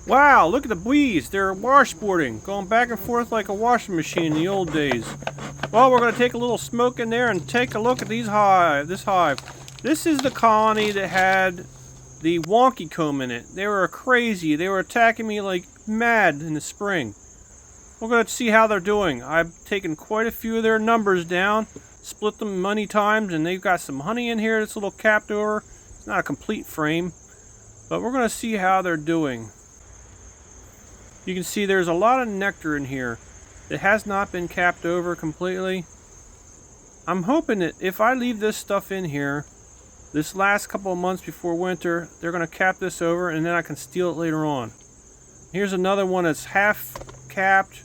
Wow, look at the bees. They're washboarding, going back and forth like a washing machine in the old days. Well, we're going to take a little smoke in there and take a look at this hive. This is the colony that had the Wonky comb in it. They were crazy. They were attacking me like mad in the spring. We're going to see how they're doing. I've taken quite a few of their numbers down, split them many times, and they've got some honey in here that's a little capped over. It's not a complete frame, but we're going to see how they're doing. You can see there's a lot of nectar in here that has not been capped over completely. I'm hoping that if I leave this stuff in here this last couple of months before winter, they're going to cap this over and then I can steal it later on. Here's another one that's half capped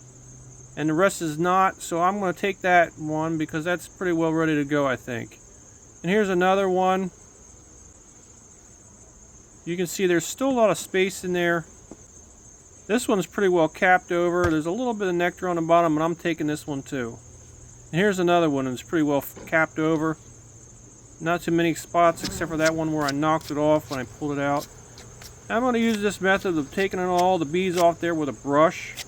and the rest is not, so I'm going to take that one because that's pretty well ready to go, I think. And here's another one. You can see there's still a lot of space in there. This one's pretty well capped over. There's a little bit of nectar on the bottom, but I'm taking this one too. And here's another one that's pretty well capped over. Not too many spots except for that one where I knocked it off when I pulled it out. I'm going to use this method of taking all the bees off there with a brush.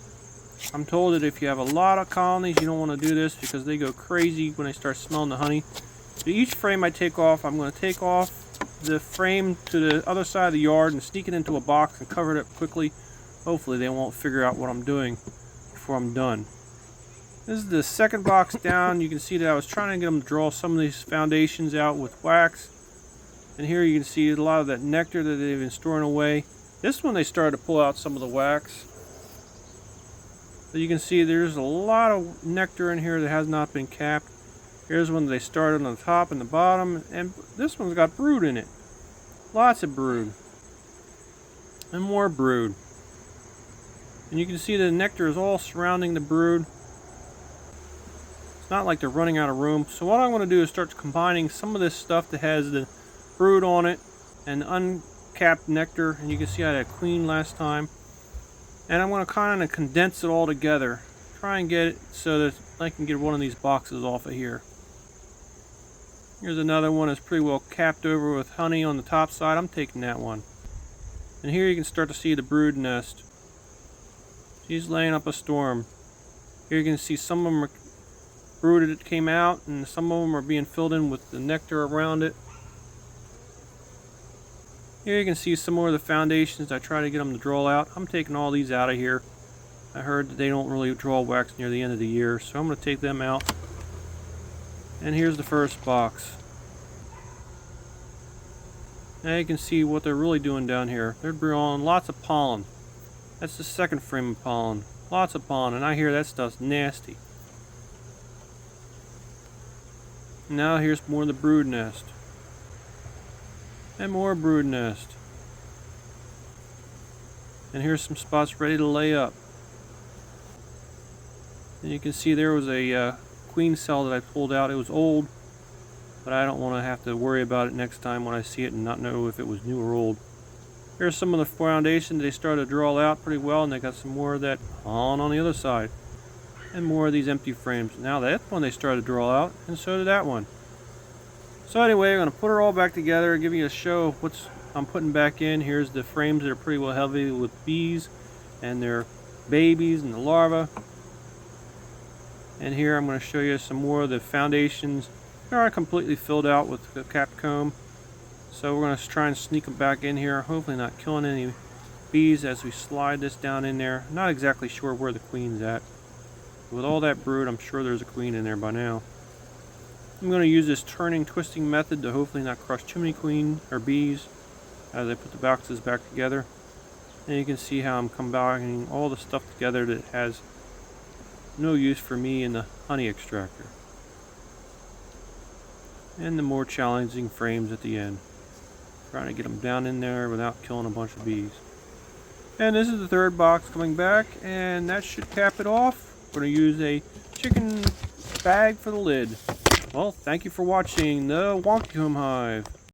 I'm told that if you have a lot of colonies, you don't want to do this because they go crazy when they start smelling the honey. So each frame I take off, I'm going to take off the frame to the other side of the yard and sneak it into a box and cover it up quickly. Hopefully they won't figure out what I'm doing before I'm done. This is the second box down. You can see that I was trying to get them to draw some of these foundations out with wax. And here you can see a lot of that nectar that they've been storing away. This one they started to pull out some of the wax. So you can see there's a lot of nectar in here that has not been capped. Here's one they started on the top and the bottom. And this one's got brood in it. Lots of brood. And more brood. And you can see the nectar is all surrounding the brood. It's not like they're running out of room. So what I'm going to do is start combining some of this stuff that has the brood on it and uncapped nectar. And you can see I had a queen last time. And I'm going to kind of condense it all together. Try and get it so that I can get one of these boxes off of here. Here's another one that's pretty well capped over with honey on the top side. I'm taking that one. And here you can start to see the brood nest. She's laying up a storm. Here you can see some of them are brooded that came out, and some of them are being filled in with the nectar around it. Here you can see some more of the foundations I try to get them to draw out. I'm taking all these out of here. I heard that they don't really draw wax near the end of the year, so I'm going to take them out. And here's the first box. Now you can see what they're really doing down here. They're drawing lots of pollen. That's the second frame of pollen. Lots of pollen, and I hear that stuff's nasty. Now here's more of the brood nest. And more brood nest. And here's some spots ready to lay up. And you can see there was a queen cell that I pulled out. It was old, but I don't want to have to worry about it next time when I see it and not know if it was new or old. Here's some of the foundation they started to draw out pretty well, and they got some more of that on the other side. And more of these empty frames. Now that one they started to draw out, and so did that one. So anyway, I'm going to put it all back together and give you a show of what I'm putting back in. Here's the frames that are pretty well heavy with bees and their babies and the larvae. And here I'm going to show you some more of the foundations. They aren't completely filled out with the capped comb. So we're going to try and sneak them back in here, hopefully not killing any bees as we slide this down in there. Not exactly sure where the queen's at. With all that brood, I'm sure there's a queen in there by now. I'm going to use this turning, twisting method to hopefully not crush too many queen or bees as I put the boxes back together. And you can see how I'm combining all the stuff together that has no use for me in the honey extractor. And the more challenging frames at the end. Trying to get them down in there without killing a bunch of bees. And this is the third box coming back, and that should cap it off. We're going to use a chicken bag for the lid. Well, thank you for watching the Wonky Hive.